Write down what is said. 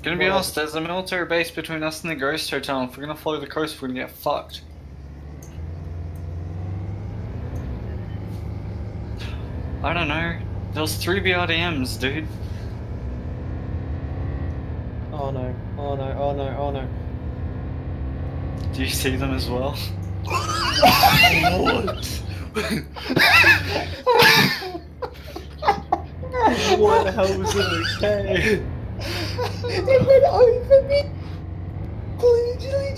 Gonna be honest, there's a military base between us and the ghost hotel, and if we're gonna follow the coast, we're gonna get fucked. I don't know. There's 3 BRDMs, dude. Oh no, oh no, oh no, oh no. Do you see them as well? What the hell was it? Okay. It went over me. Literally